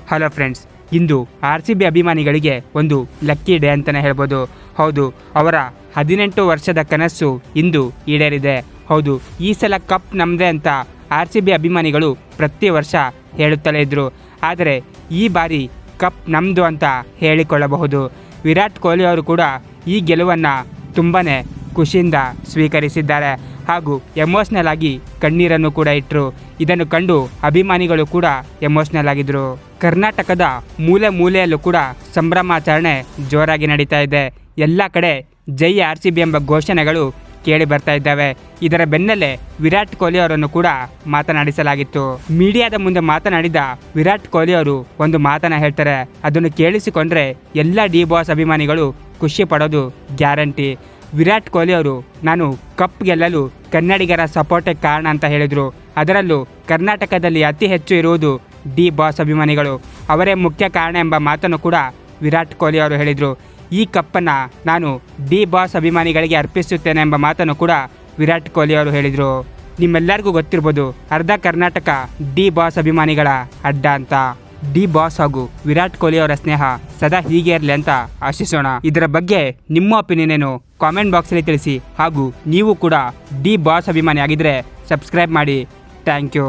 Hello friends, ಇಂದು RCB ಅಭಿಮಾನಿಗಳಿಗೆ ಒಂದು lucky day ಅಂತಲೇ ಹೇಳ್ಬೋದು. ಹೌದು, ಅವರ 18 ವರ್ಷದ ಕನಸು ಇಂದು ಈಡೇರಿದೆ. ಹೌದು, ಈ ಸಲ ಕಪ್ ನಮ್ಮದೇ ಅಂತ RCB ಅಭಿಮಾನಿಗಳು ಪ್ರತಿ ವರ್ಷ ಹೇಳುತ್ತಲೇ ಇದ್ದರು. ಆದರೆ ಈ ಬಾರಿ ಕಪ್ ನಮ್ಮದು ಅಂತ ಹೇಳಿಕೊಳ್ಳಬಹುದು. ವಿರಾಟ್ ಕೊಹ್ಲಿ ಅವರು ಕೂಡ ಈ ಗೆಲುವನ್ನು ತುಂಬಾ ಖುಷಿಯಿಂದ ಸ್ವೀಕರಿಸಿದ್ದಾರೆ ಹಾಗೂ ಎಮೋಷ್ನಲ್ ಆಗಿ ಕಣ್ಣೀರನ್ನು ಕೂಡ ಇಟ್ಟರು. ಇದನ್ನು ಕಂಡು ಅಭಿಮಾನಿಗಳು ಕೂಡ ಎಮೋಷ್ನಲ್ ಆಗಿದ್ದರು. ಕರ್ನಾಟಕದ ಮೂಲೆ ಮೂಲೆಯಲ್ಲೂ ಕೂಡ ಸಂಭ್ರಮಾಚರಣೆ ಜೋರಾಗಿ ನಡೀತಾ ಇದೆ. ಎಲ್ಲ ಕಡೆ ಜೈ RCB ಎಂಬ ಘೋಷಣೆಗಳು ಕೇಳಿ ಬರ್ತಾ ಇದ್ದಾವೆ. ಇದರ ಬೆನ್ನಲ್ಲೇ ವಿರಾಟ್ ಕೊಹ್ಲಿ ಅವರನ್ನು ಕೂಡ ಮಾತನಾಡಿಸಲಾಗಿತ್ತು. ಮೀಡಿಯಾದ ಮುಂದೆ ಮಾತನಾಡಿದ ವಿರಾಟ್ ಕೊಹ್ಲಿ ಅವರು ಒಂದು ಮಾತನ್ನ ಹೇಳ್ತಾರೆ. ಅದನ್ನು ಕೇಳಿಸಿಕೊಂಡ್ರೆ ಎಲ್ಲ ಡಿ ಬಾಸ್ ಅಭಿಮಾನಿಗಳು ಖುಷಿ ಪಡೋದು ಗ್ಯಾರಂಟಿ. ವಿರಾಟ್ ಕೊಹ್ಲಿ ಅವರು ನಾನು ಕಪ್ ಗೆಲ್ಲಲು ಕನ್ನಡಿಗರ ಸಪೋರ್ಟೇ ಕಾರಣ ಅಂತ ಹೇಳಿದರು. ಅದರಲ್ಲೂ ಕರ್ನಾಟಕದಲ್ಲಿ ಅತಿ ಹೆಚ್ಚು ಇರುವುದು ಡಿ ಬಾಸ್ ಅಭಿಮಾನಿಗಳು, ಅವರೇ ಮುಖ್ಯ ಕಾರಣ ಎಂಬ ಮಾತನ್ನು ಕೂಡ ವಿರಾಟ್ ಕೊಹ್ಲಿ ಅವರು ಹೇಳಿದರು. ಈ ಕಪ್ಪನ್ನು ನಾನು ಡಿ ಬಾಸ್ ಅಭಿಮಾನಿಗಳಿಗೆ ಅರ್ಪಿಸುತ್ತೇನೆ ಎಂಬ ಮಾತನ್ನು ಕೂಡ ವಿರಾಟ್ ಕೊಹ್ಲಿ ಅವರು ಹೇಳಿದರು. ನಿಮ್ಮೆಲ್ಲರಿಗೂ ಗೊತ್ತಿರ್ಬೋದು, ಅರ್ಧ ಕರ್ನಾಟಕ ಡಿ ಬಾಸ್ ಅಭಿಮಾನಿಗಳ ಅಡ್ಡ ಅಂತ. ಡಿ ಬಾಸ್ ಹಾಗೂ ವಿರಾಟ್ ಕೊಹ್ಲಿ ಅವರ ಸ್ನೇಹ ಸದಾ ಹೀಗೆ ಇರಲಿ ಅಂತ ಆಶಿಸೋಣ. ಇದರ ಬಗ್ಗೆ ನಿಮ್ಮ ಒಪಿನಿಯನ್ ಏನು ಕಾಮೆಂಟ್ ಬಾಕ್ಸಲ್ಲಿ ತಿಳಿಸಿ. ಹಾಗೂ ನೀವು ಕೂಡ ಡಿ ಬಾಸ್ ಅಭಿಮಾನಿ ಆಗಿದ್ದರೆ ಸಬ್ಸ್ಕ್ರೈಬ್ ಮಾಡಿ. Thank you.